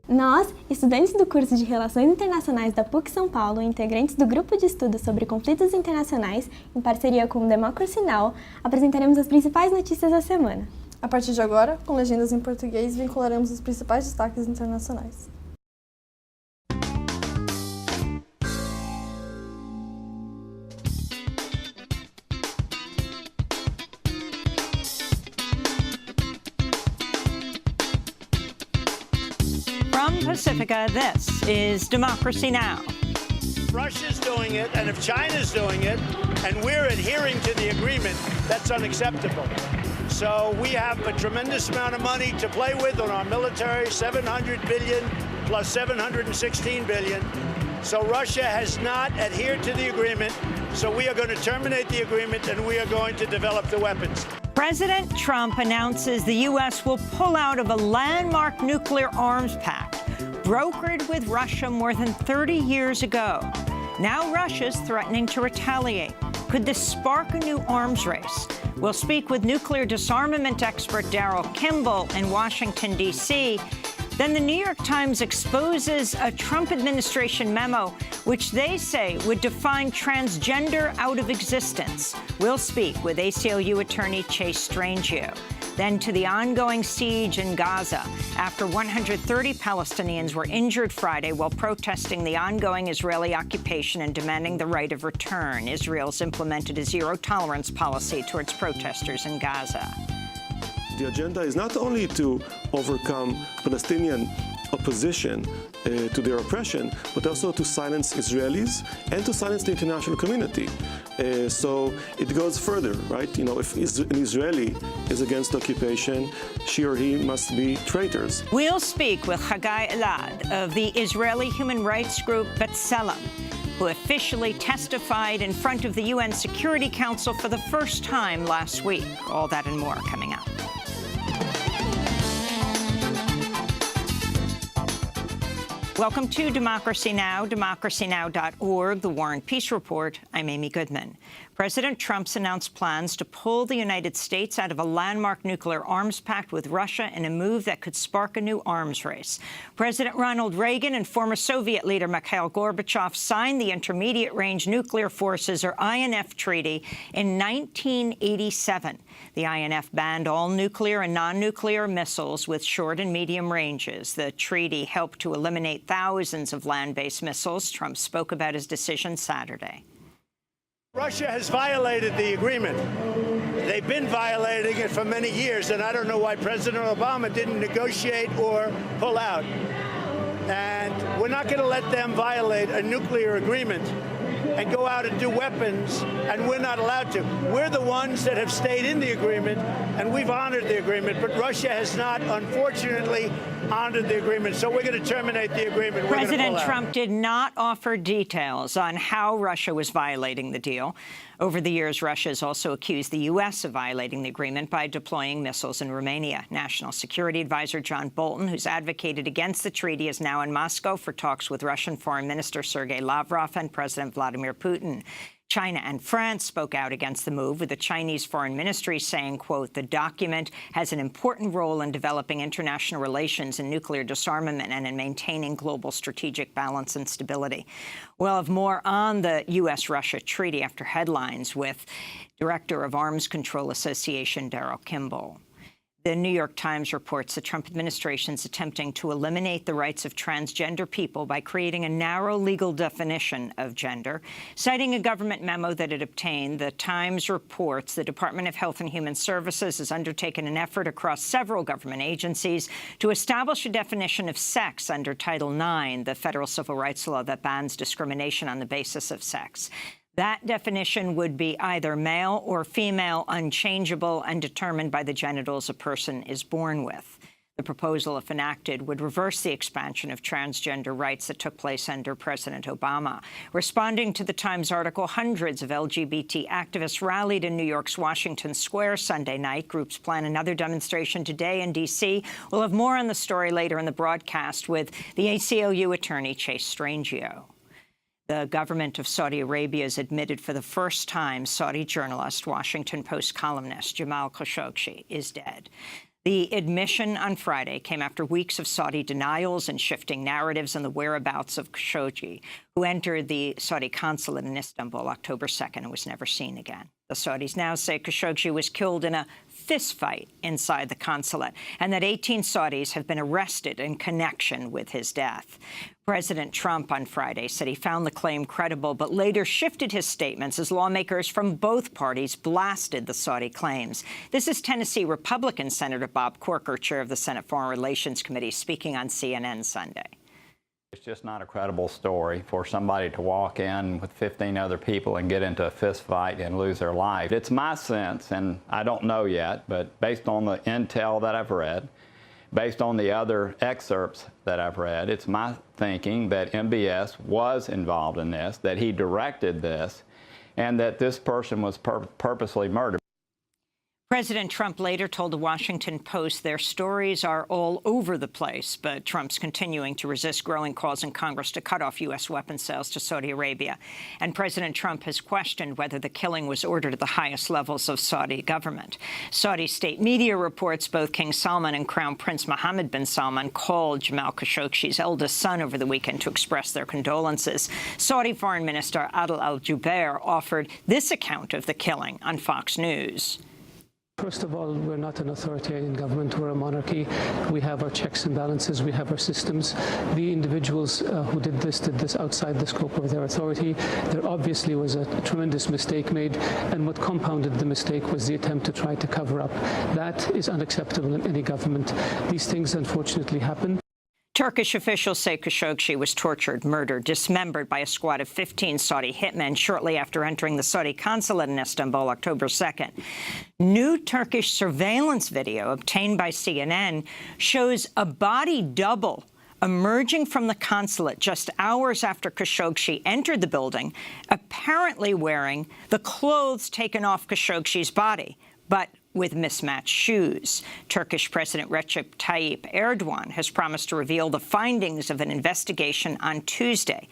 Nós, estudantes do curso de Relações Internacionais da PUC São Paulo e integrantes do grupo de estudo sobre conflitos internacionais, em parceria com o Democracy Now!, apresentaremos as principais notícias da semana. A partir de agora, com legendas em português, vincularemos os principais destaques internacionais. From Pacifica, this is Democracy Now! Russia's doing it, and if China's doing it, and we're adhering to the agreement, that's unacceptable. So we have a tremendous amount of money to play with on our military, 700 billion plus 716 billion. So Russia has not adhered to the agreement, so we are going to terminate the agreement and we are going to develop the weapons. President Trump announces the U.S. will pull out of a landmark nuclear arms pact brokered with Russia more than 30 years ago. Now Russia's threatening to retaliate. Could this spark a new arms race? We'll speak with nuclear disarmament expert Daryl Kimball in Washington, D.C. Then the New York Times exposes a Trump administration memo which they say would define transgender out of existence. We'll speak with ACLU attorney Chase Strangio. Then to the ongoing siege in Gaza after 130 Palestinians were injured Friday while protesting the ongoing Israeli occupation and demanding the right of return. Israel's implemented a zero-tolerance policy towards protesters in Gaza. The agenda is not only to overcome Palestinian opposition to their oppression, but also to silence Israelis and to silence the international community. So it goes further, right? You know, if an Israeli is against occupation, she or he must be traitors. We'll speak with Haggai Elad of the Israeli human rights group B'Tselem, who officially testified in front of the UN Security Council for the first time last week. All that and more coming up. Welcome to Democracy Now!, democracynow.org, the War and Peace Report. I'm Amy Goodman. President Trump's announced plans to pull the United States out of a landmark nuclear arms pact with Russia in a move that could spark a new arms race. President Ronald Reagan and former Soviet leader Mikhail Gorbachev signed the Intermediate-Range Nuclear Forces, or INF, Treaty in 1987. The INF banned all nuclear and non-nuclear missiles with short and medium ranges. The treaty helped to eliminate thousands of land-based missiles. Trump spoke about his decision Saturday. Russia has violated the agreement. They've been violating it for many years, and I don't know why President Obama didn't negotiate or pull out. And we're not going to let them violate a nuclear agreement and go out and do weapons, and we're not allowed to. We're the ones that have stayed in the agreement, and we've honored the agreement, but Russia has not, unfortunately, honored the agreement. So we're going to terminate the agreement. President Trump did not offer details on how Russia was violating the deal. Over the years, Russia has also accused the U.S. of violating the agreement by deploying missiles in Romania. National Security Advisor John Bolton, who's advocated against the treaty, is now in Moscow for talks with Russian Foreign Minister Sergei Lavrov and President Vladimir Putin. China and France spoke out against the move, with the Chinese Foreign Ministry saying, quote, the document has an important role in developing international relations in nuclear disarmament and in maintaining global strategic balance and stability. We'll have more on the U.S.-Russia treaty after headlines with Director of Arms Control Association Daryl Kimball. The New York Times reports the Trump administration is attempting to eliminate the rights of transgender people by creating a narrow legal definition of gender. Citing a government memo that it obtained, the Times reports the Department of Health and Human Services has undertaken an effort across several government agencies to establish a definition of sex under Title IX, the federal civil rights law that bans discrimination on the basis of sex. That definition would be either male or female, unchangeable, and determined by the genitals a person is born with. The proposal, if enacted, would reverse the expansion of transgender rights that took place under President Obama. Responding to the Times article, hundreds of LGBT activists rallied in New York's Washington Square Sunday night. Groups plan another demonstration today in D.C. We'll have more on the story later in the broadcast with the ACLU attorney Chase Strangio. The government of Saudi Arabia has admitted for the first time Saudi journalist, Washington Post columnist Jamal Khashoggi is dead. The admission on Friday came after weeks of Saudi denials and shifting narratives on the whereabouts of Khashoggi, who entered the Saudi consulate in Istanbul October 2nd and was never seen again. The Saudis now say Khashoggi was killed in a fistfight inside the consulate and that 18 Saudis have been arrested in connection with his death. President Trump on Friday said he found the claim credible, but later shifted his statements as lawmakers from both parties blasted the Saudi claims. This is Tennessee Republican Senator Bob Corker, chair of the Senate Foreign Relations Committee, speaking on CNN Sunday. It's just not a credible story for somebody to walk in with 15 other people and get into a fist fight and lose their life. It's my sense, and I don't know yet, but based on the intel that I've read, based on the other excerpts that I've read, it's my thinking that MBS was involved in this, that he directed this, and that this person was purposely murdered. President Trump later told the Washington Post their stories are all over the place, but Trump's continuing to resist growing calls in Congress to cut off U.S. weapons sales to Saudi Arabia. And President Trump has questioned whether the killing was ordered at the highest levels of Saudi government. Saudi state media reports both King Salman and Crown Prince Mohammed bin Salman called Jamal Khashoggi's eldest son over the weekend to express their condolences. Saudi Foreign Minister Adel al-Jubeir offered this account of the killing on Fox News. First of all, we're not an authoritarian government. We're a monarchy. We have our checks and balances. We have our systems. The individuals who did this outside the scope of their authority. There obviously was a tremendous mistake made, and what compounded the mistake was the attempt to try to cover up. That is unacceptable in any government. These things unfortunately happen. Turkish officials say Khashoggi was tortured, murdered, dismembered by a squad of 15 Saudi hitmen shortly after entering the Saudi consulate in Istanbul October 2nd. New Turkish surveillance video obtained by CNN shows a body double emerging from the consulate just hours after Khashoggi entered the building, apparently wearing the clothes taken off Khashoggi's body, but with mismatched shoes. Turkish President Recep Tayyip Erdogan has promised to reveal the findings of an investigation on Tuesday.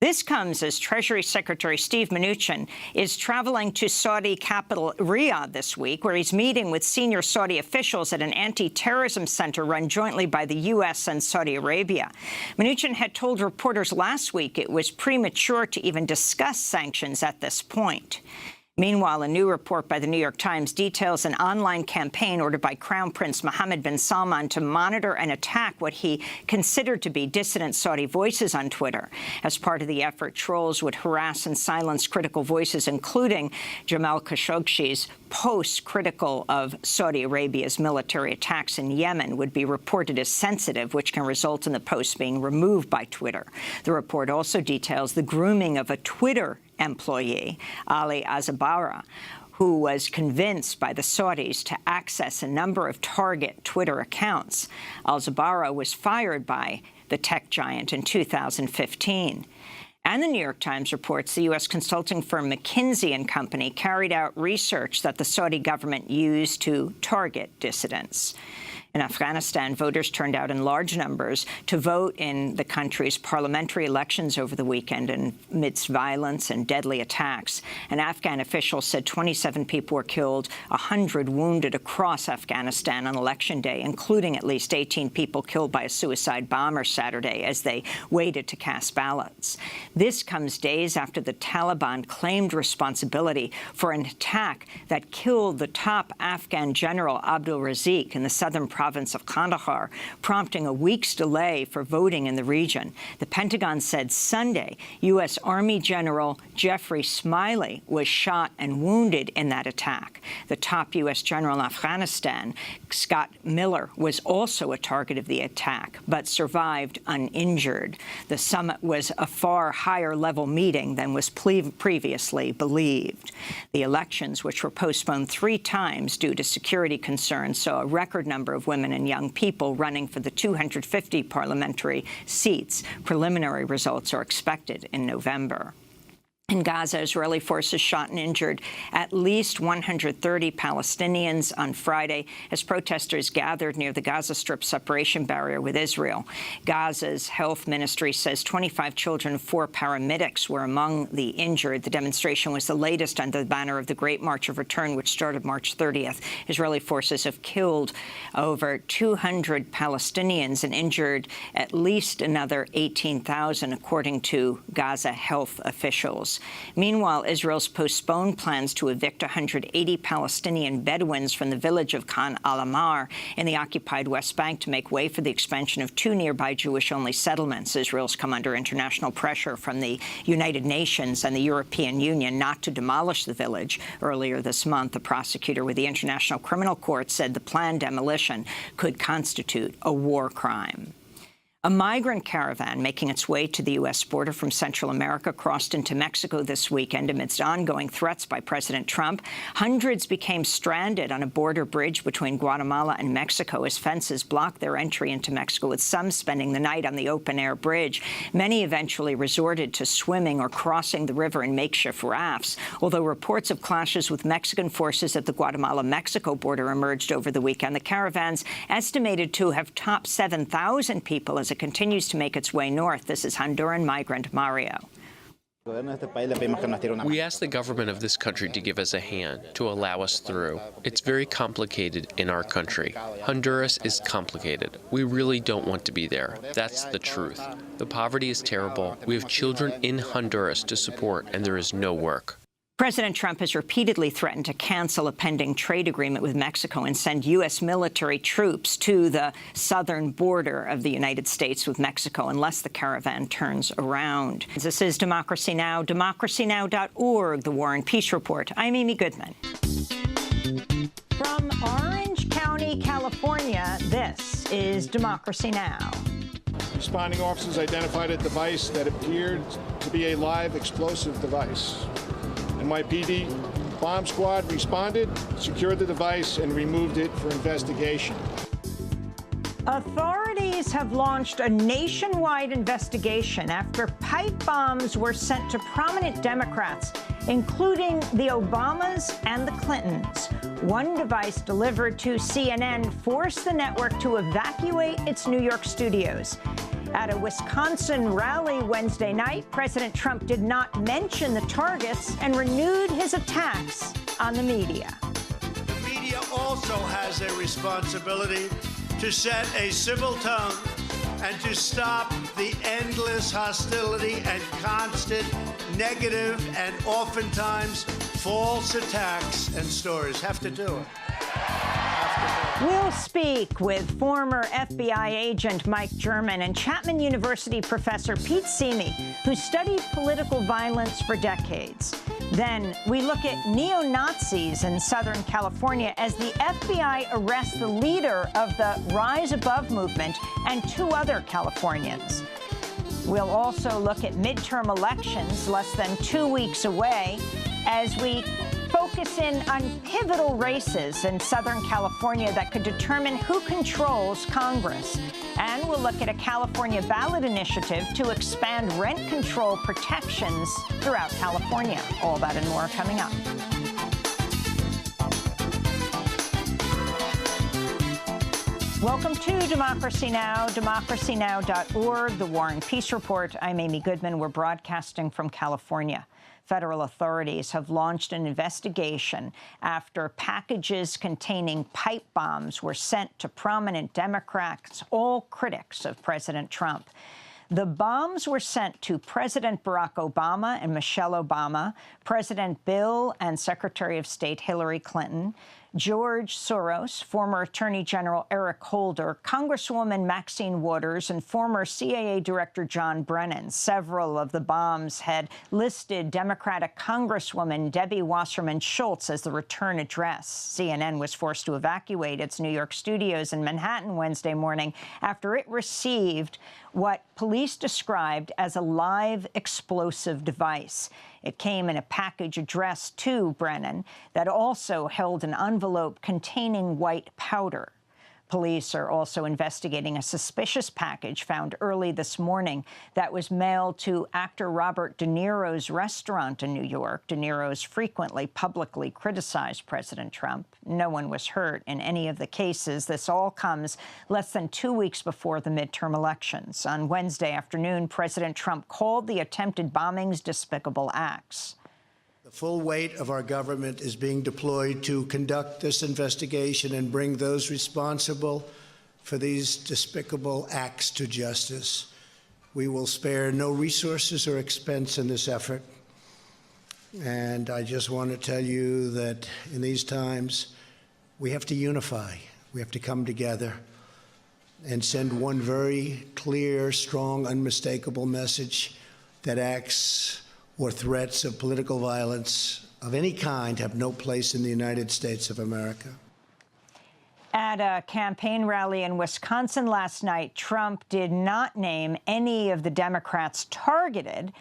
This comes as Treasury Secretary Steve Mnuchin is traveling to Saudi capital Riyadh this week, where he's meeting with senior Saudi officials at an anti-terrorism center run jointly by the U.S. and Saudi Arabia. Mnuchin had told reporters last week it was premature to even discuss sanctions at this point. Meanwhile, a new report by the New York Times details an online campaign ordered by Crown Prince Mohammed bin Salman to monitor and attack what he considered to be dissident Saudi voices on Twitter. As part of the effort, trolls would harass and silence critical voices, including Jamal Khashoggi's posts critical of Saudi Arabia's military attacks in Yemen would be reported as sensitive, which can result in the posts being removed by Twitter. The report also details the grooming of a Twitter employee, Ali Azabara, who was convinced by the Saudis to access a number of target Twitter accounts. Al-Zabara was fired by the tech giant in 2015. And the New York Times reports the U.S. consulting firm McKinsey & Company carried out research that the Saudi government used to target dissidents. In Afghanistan, voters turned out in large numbers to vote in the country's parliamentary elections over the weekend amidst violence and deadly attacks. An Afghan official said 27 people were killed, 100 wounded across Afghanistan on Election Day, including at least 18 people killed by a suicide bomber Saturday as they waited to cast ballots. This comes days after the Taliban claimed responsibility for an attack that killed the top Afghan general Abdul Razik in the southern province of Kandahar, prompting a week's delay for voting in the region. The Pentagon said Sunday U.S. Army General Jeffrey Smiley was shot and wounded in that attack. The top U.S. general in Afghanistan, Scott Miller, was also a target of the attack, but survived uninjured. The summit was a far higher-level meeting than was previously believed. The elections, which were postponed 3 times due to security concerns, saw a record number of women and young people running for the 250 parliamentary seats. Preliminary results are expected in November. In Gaza, Israeli forces shot and injured at least 130 Palestinians on Friday as protesters gathered near the Gaza Strip separation barrier with Israel. Gaza's health ministry says 25 children and 4 paramedics were among the injured. The demonstration was the latest under the banner of the Great March of Return, which started March 30th. Israeli forces have killed over 200 Palestinians and injured at least another 18,000, according to Gaza health officials. Meanwhile, Israel's postponed plans to evict 180 Palestinian Bedouins from the village of Khan al-Ahmar in the occupied West Bank to make way for the expansion of 2 nearby Jewish-only settlements. Israel's come under international pressure from the United Nations and the European Union not to demolish the village. Earlier this month, a prosecutor with the International Criminal Court said the planned demolition could constitute a war crime. A migrant caravan making its way to the U.S. border from Central America crossed into Mexico this weekend amidst ongoing threats by President Trump. Hundreds became stranded on a border bridge between Guatemala and Mexico as fences blocked their entry into Mexico, with some spending the night on the open-air bridge. Many eventually resorted to swimming or crossing the river in makeshift rafts, although reports of clashes with Mexican forces at the Guatemala-Mexico border emerged over the weekend. The caravan's estimated to have topped 7,000 people as it continues to make its way north. This is Honduran migrant Mario. We asked the government of this country to give us a hand, to allow us through. It's very complicated in our country. Honduras is complicated. We really don't want to be there. That's the truth. The poverty is terrible. We have children in Honduras to support, and there is no work. President Trump has repeatedly threatened to cancel a pending trade agreement with Mexico and send U.S. military troops to the southern border of the United States with Mexico unless the caravan turns around. This is Democracy Now!, democracynow.org, the War and Peace Report. I'm Amy Goodman. From Orange County, California, this is Democracy Now! Responding officers identified a device that appeared to be a live explosive device. NYPD bomb squad responded, secured the device, and removed it for investigation. Authorities have launched a nationwide investigation after pipe bombs were sent to prominent Democrats, including the Obamas and the Clintons. One device delivered to CNN forced the network to evacuate its New York studios. At a Wisconsin rally Wednesday night, President Trump did not mention the targets and renewed his attacks on the media. The media also has a responsibility to set a civil tone and to stop the endless hostility and constant negative and oftentimes false attacks and stories. Have to do it. We'll speak with former FBI agent Mike German and Chapman University professor Pete Simi, who studied political violence for decades. Then we look at neo-Nazis in Southern California as the FBI arrests the leader of the Rise Above movement and 2 other Californians. We'll also look at midterm elections less than 2 weeks away as we focus in on pivotal races in Southern California that could determine who controls Congress. And we'll look at a California ballot initiative to expand rent control protections throughout California. All that and more coming up. Welcome to Democracy Now!, democracynow.org, the War and Peace Report. I'm Amy Goodman. We're broadcasting from California. Federal authorities have launched an investigation after packages containing pipe bombs were sent to prominent Democrats, all critics of President Trump. The bombs were sent to President Barack Obama and Michelle Obama, President Bill and Secretary of State Hillary Clinton, George Soros, former Attorney General Eric Holder, Congresswoman Maxine Waters, and former CIA Director John Brennan. Several of the bombs had listed Democratic Congresswoman Debbie Wasserman Schultz as the return address. CNN was forced to evacuate its New York studios in Manhattan Wednesday morning after it received what police described as a live explosive device. It came in a package addressed to Brennan that also held an envelope containing white powder. Police are also investigating a suspicious package found early this morning that was mailed to actor Robert De Niro's restaurant in New York. De Niro's frequently publicly criticized President Trump. No one was hurt in any of the cases. This all comes less than 2 weeks before the midterm elections. On Wednesday afternoon, President Trump called the attempted bombings despicable acts. The full weight of our government is being deployed to conduct this investigation and bring those responsible for these despicable acts to justice. We will spare no resources or expense in this effort. And I just want to tell you that in these times, we have to unify. We have to come together and send one very clear, strong, unmistakable message that acts or threats of political violence of any kind have no place in the United States of America. At a campaign rally in Wisconsin last night, Trump did not name any of the Democrats targeted.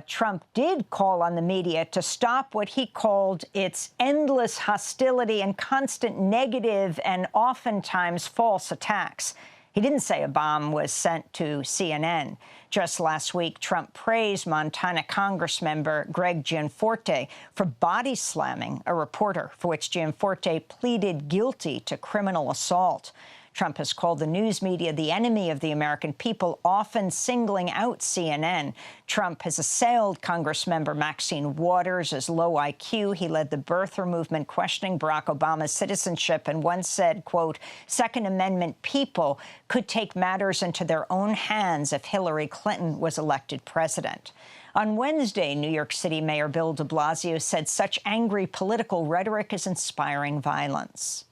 Trump did call on the media to stop what he called its endless hostility and constant negative and oftentimes false attacks. He didn't say a bomb was sent to CNN. Just last week, Trump praised Montana Congressmember Greg Gianforte for body slamming a reporter, for which Gianforte pleaded guilty to criminal assault. Trump has called the news media the enemy of the American people, often singling out CNN. Trump has assailed Congressmember Maxine Waters as low IQ. He led the birther movement questioning Barack Obama's citizenship and once said, quote, Second Amendment people could take matters into their own hands if Hillary Clinton was elected president. On Wednesday, New York City Mayor Bill de Blasio said such angry political rhetoric is inspiring violence.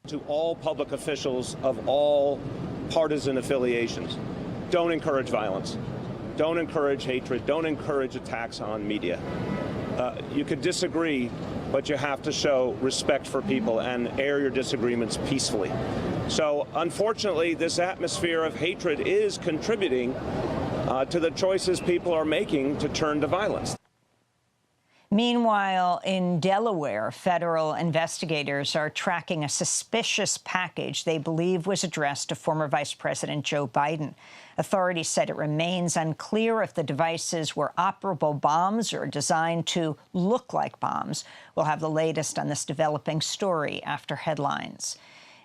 To all public officials of all partisan affiliations, don't encourage violence. Don't encourage hatred. Don't encourage attacks on media. You could disagree, but you have to show respect for people and air your disagreements peacefully. So, unfortunately, this atmosphere of hatred is contributing to the choices people are making to turn to violence. Meanwhile, in Delaware, federal investigators are tracking a suspicious package they believe was addressed to former Vice President Joe Biden. Authorities said it remains unclear if the devices were operable bombs or designed to look like bombs. We'll have the latest on this developing story after headlines.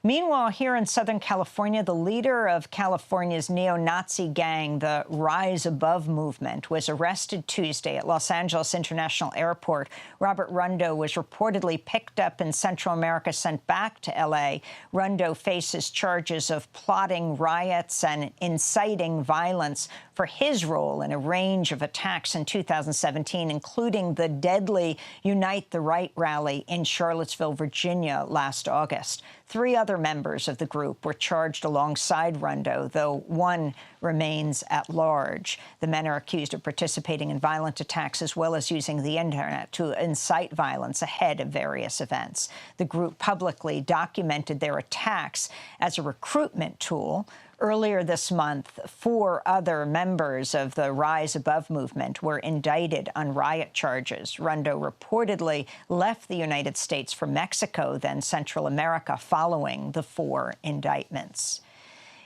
Meanwhile, here in Southern California, the leader of California's neo-Nazi gang, the Rise Above movement, was arrested Tuesday at Los Angeles International Airport. Robert Rundo was reportedly picked up in Central America, sent back to L.A. Rundo faces charges of plotting riots and inciting violence for his role in a range of attacks in 2017, including the deadly Unite the Right rally in Charlottesville, Virginia, last August. 3 other members of the group were charged alongside Rundo, though one remains at large. The men are accused of participating in violent attacks as well as using the internet to incite violence ahead of various events. The group publicly documented their attacks as a recruitment tool. Earlier this month, 4 other members of the Rise Above movement were indicted on riot charges. Rundo reportedly left the United States for Mexico, then Central America, following the 4 indictments.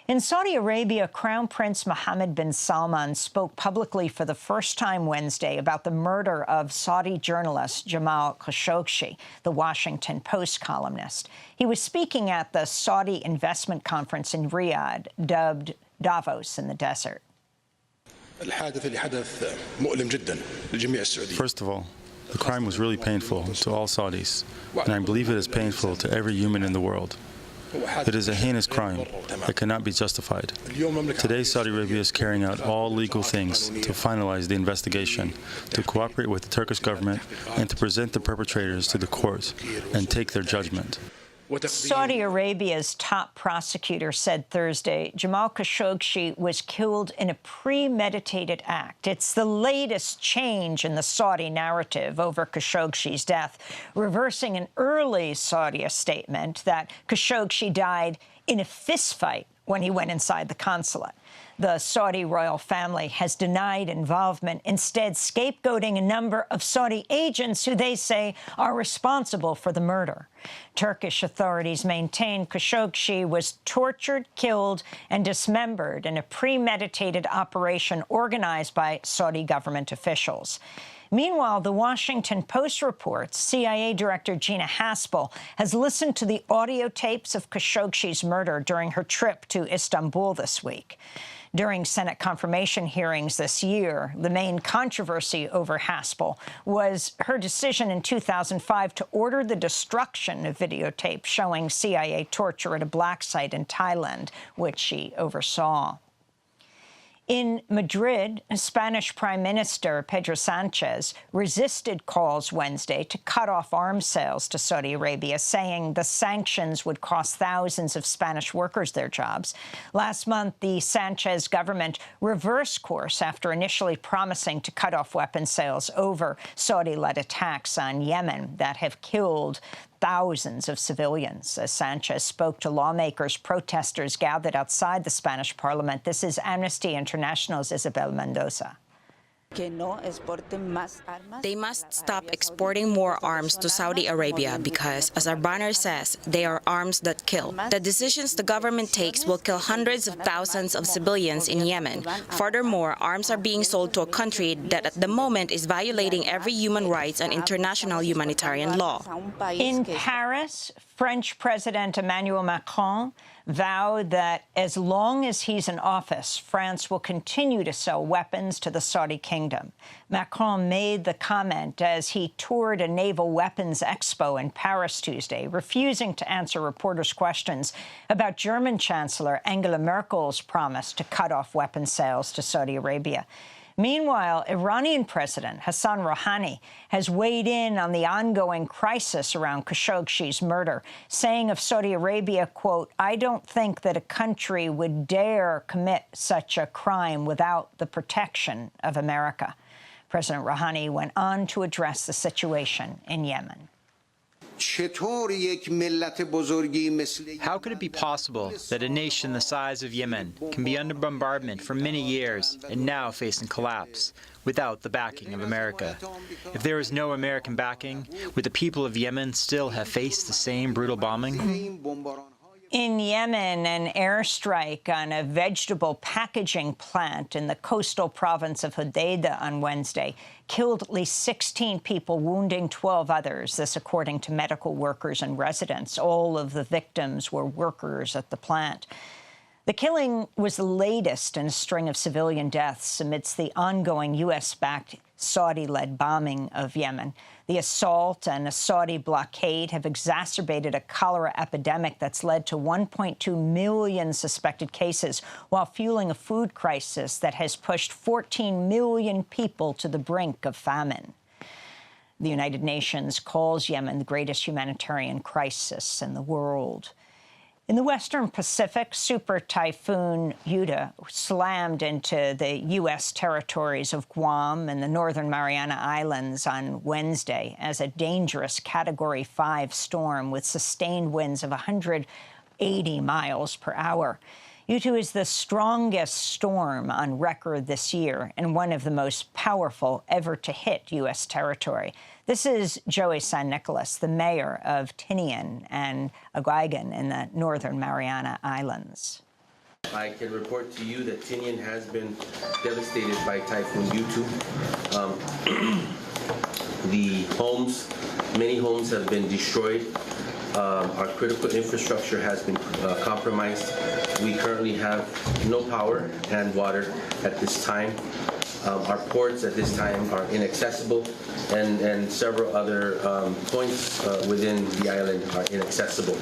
In Saudi Arabia, Crown Prince Mohammed bin Salman spoke publicly for the first time Wednesday about the murder of Saudi journalist Jamal Khashoggi, the Washington Post columnist. He was speaking at the Saudi investment conference in Riyadh, dubbed Davos in the desert. First of all, the crime was really painful to all Saudis, and I believe it is painful to every human in the world. It is a heinous crime that cannot be justified. Today, Saudi Arabia is carrying out all legal things to finalize the investigation, to cooperate with the Turkish government, and to present the perpetrators to the court and take their judgment. Saudi Arabia's top prosecutor said Thursday Jamal Khashoggi was killed in a premeditated act. It's the latest change in the Saudi narrative over Khashoggi's death, reversing an early Saudi statement that Khashoggi died in a fistfight when he went inside the consulate. The Saudi royal family has denied involvement, instead scapegoating a number of Saudi agents who they say are responsible for the murder. Turkish authorities maintain Khashoggi was tortured, killed, and dismembered in a premeditated operation organized by Saudi government officials. Meanwhile, the Washington Post reports CIA Director Gina Haspel has listened to the audio tapes of Khashoggi's murder during her trip to Istanbul this week. During Senate confirmation hearings this year, the main controversy over Haspel was her decision in 2005 to order the destruction of videotape showing CIA torture at a black site in Thailand, which she oversaw. In Madrid, Spanish Prime Minister Pedro Sanchez resisted calls Wednesday to cut off arms sales to Saudi Arabia, saying the sanctions would cost thousands of Spanish workers their jobs. Last month, the Sanchez government reversed course after initially promising to cut off weapons sales over Saudi-led attacks on Yemen that have killed thousands of civilians. As Sanchez spoke to lawmakers, protesters gathered outside the Spanish parliament. This is Amnesty International's Isabel Mendoza. They must stop exporting more arms to Saudi Arabia because, as our banner says, they are arms that kill. The decisions the government takes will kill hundreds of thousands of civilians in Yemen. Furthermore, arms are being sold to a country that at the moment is violating every human rights and international humanitarian law. In Paris, French President Emmanuel Macron vowed that as long as he's in office, France will continue to sell weapons to the Saudi kingdom. Macron made the comment as he toured a naval weapons expo in Paris Tuesday, refusing to answer reporters' questions about German Chancellor Angela Merkel's promise to cut off weapons sales to Saudi Arabia. Meanwhile, Iranian President Hassan Rouhani has weighed in on the ongoing crisis around Khashoggi's murder, saying of Saudi Arabia, quote, "I don't think that a country would dare commit such a crime without the protection of America." President Rouhani went on to address the situation in Yemen. How could it be possible that a nation the size of Yemen can be under bombardment for many years and now facing collapse without the backing of America? If there was no American backing, would the people of Yemen still have faced the same brutal bombing? In Yemen, an airstrike on a vegetable packaging plant in the coastal province of Hodeidah on Wednesday killed at least 16 people, wounding 12 others, this according to medical workers and residents. All of the victims were workers at the plant. The killing was the latest in a string of civilian deaths amidst the ongoing U.S.-backed Saudi-led bombing of Yemen. The assault and a Saudi blockade have exacerbated a cholera epidemic that's led to 1.2 million suspected cases, while fueling a food crisis that has pushed 14 million people to the brink of famine. The United Nations calls Yemen the greatest humanitarian crisis in the world. In the Western Pacific, Super Typhoon Yuta slammed into the U.S. territories of Guam and the Northern Mariana Islands on Wednesday as a dangerous Category 5 storm with sustained winds of 180 miles per hour. Yuta is the strongest storm on record this year and one of the most powerful ever to hit U.S. territory. This is Joey San Nicolas, the mayor of Tinian and Aguigan in the Northern Mariana Islands. I can report to you that Tinian has been devastated by Typhoon Yuta. Many homes have been destroyed. Our critical infrastructure has been compromised. We currently have no power and water at this time. Our ports at this time are inaccessible, and several other points within the island are inaccessible.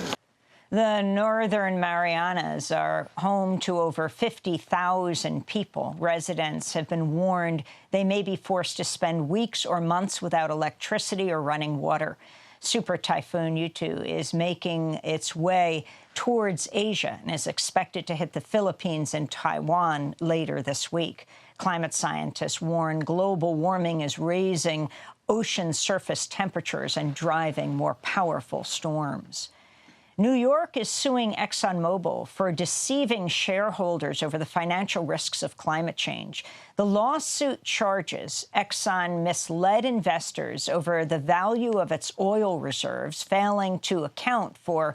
The Northern Marianas are home to over 50,000 people. Residents have been warned they may be forced to spend weeks or months without electricity or running water. Super Typhoon Yuta is making its way towards Asia and is expected to hit the Philippines and Taiwan later this week. Climate scientists warn global warming is raising ocean surface temperatures and driving more powerful storms. New York is suing ExxonMobil for deceiving shareholders over the financial risks of climate change. The lawsuit charges Exxon misled investors over the value of its oil reserves, failing to account for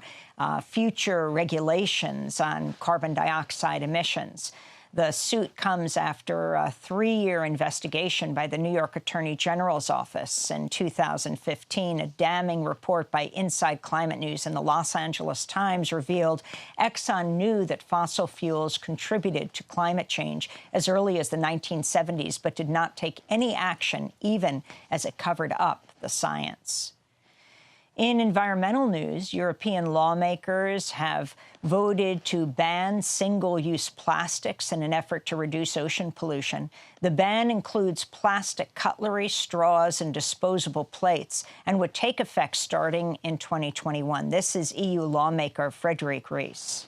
future regulations on carbon dioxide emissions. The suit comes after a 3-year investigation by the New York Attorney General's office. In 2015, a damning report by Inside Climate News and the Los Angeles Times revealed Exxon knew that fossil fuels contributed to climate change as early as the 1970s, but did not take any action, even as it covered up the science. In environmental news, European lawmakers have voted to ban single-use plastics in an effort to reduce ocean pollution. The ban includes plastic cutlery, straws, and disposable plates, and would take effect starting in 2021. This is EU lawmaker Frédérique Ries.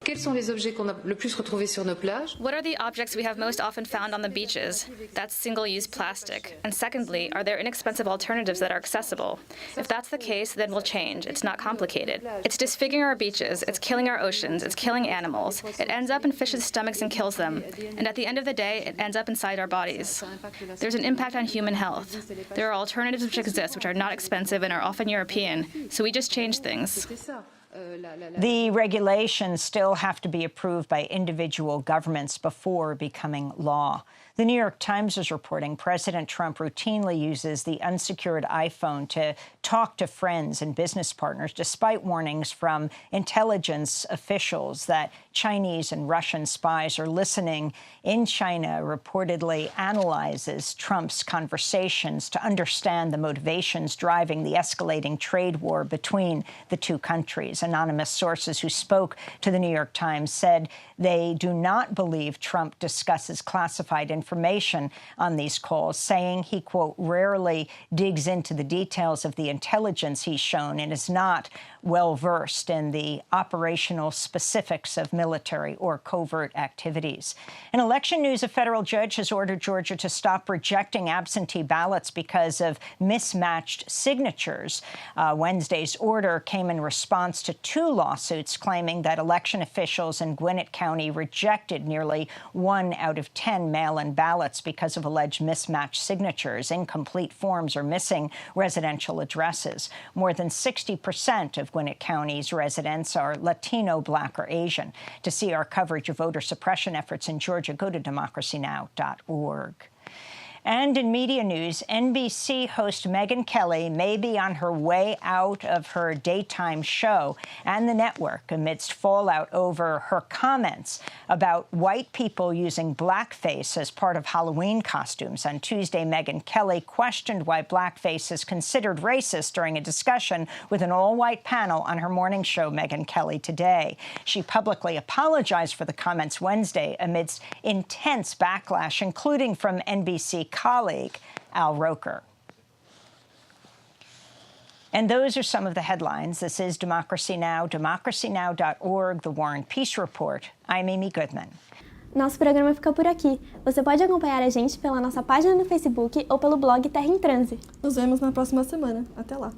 Quels sont les objets qu'on a le plus retrouvés sur nos plages? What are the objects we have most often found on the beaches? That's single-use plastic. And secondly, are there inexpensive alternatives that are accessible? If that's the case, then we'll change. It's not complicated. It's disfiguring our beaches, it's killing our oceans, it's killing animals. It ends up in fish's stomachs and kills them. And at the end of the day, it ends up inside our bodies. There's an impact on human health. There are alternatives which exist, which are not expensive and are often European. So we just change things. The regulations still have to be approved by individual governments before becoming law. The New York Times is reporting President Trump routinely uses the unsecured iPhone to talk to friends and business partners, despite warnings from intelligence officials that Chinese and Russian spies are listening in China. Reportedly analyzes Trump's conversations to understand the motivations driving the escalating trade war between the two countries. Anonymous sources who spoke to the New York Times said they do not believe Trump discusses classified information on these calls, saying he, quote, rarely digs into the details of the intelligence he's shown and is not well-versed in the operational specifics of military or covert activities. In election news, a federal judge has ordered Georgia to stop rejecting absentee ballots because of mismatched signatures. Wednesday's order came in response to 2 lawsuits claiming that election officials in Gwinnett County rejected nearly 1 out of 10 mail-in ballots because of alleged mismatched signatures, incomplete forms, or missing residential addresses. More than 60% of Gwinnett County's residents are Latino, Black, or Asian. To see our coverage of voter suppression efforts in Georgia, go to democracynow.org. And in media news, NBC host Megyn Kelly may be on her way out of her daytime show and the network amidst fallout over her comments about white people using blackface as part of Halloween costumes. On Tuesday, Megyn Kelly questioned why blackface is considered racist during a discussion with an all-white panel on her morning show, Megyn Kelly Today. She publicly apologized for the comments Wednesday amidst intense backlash, including from NBC colleague Al Roker. And those are some of the headlines. This is Democracy Now!, democracynow.org, The War and Peace Report. I'm Amy Goodman. Nosso programa fica por aqui. Você pode acompanhar a gente pela nossa página no Facebook ou pelo blog Terra em Transe. Nos vemos na próxima semana. Até lá.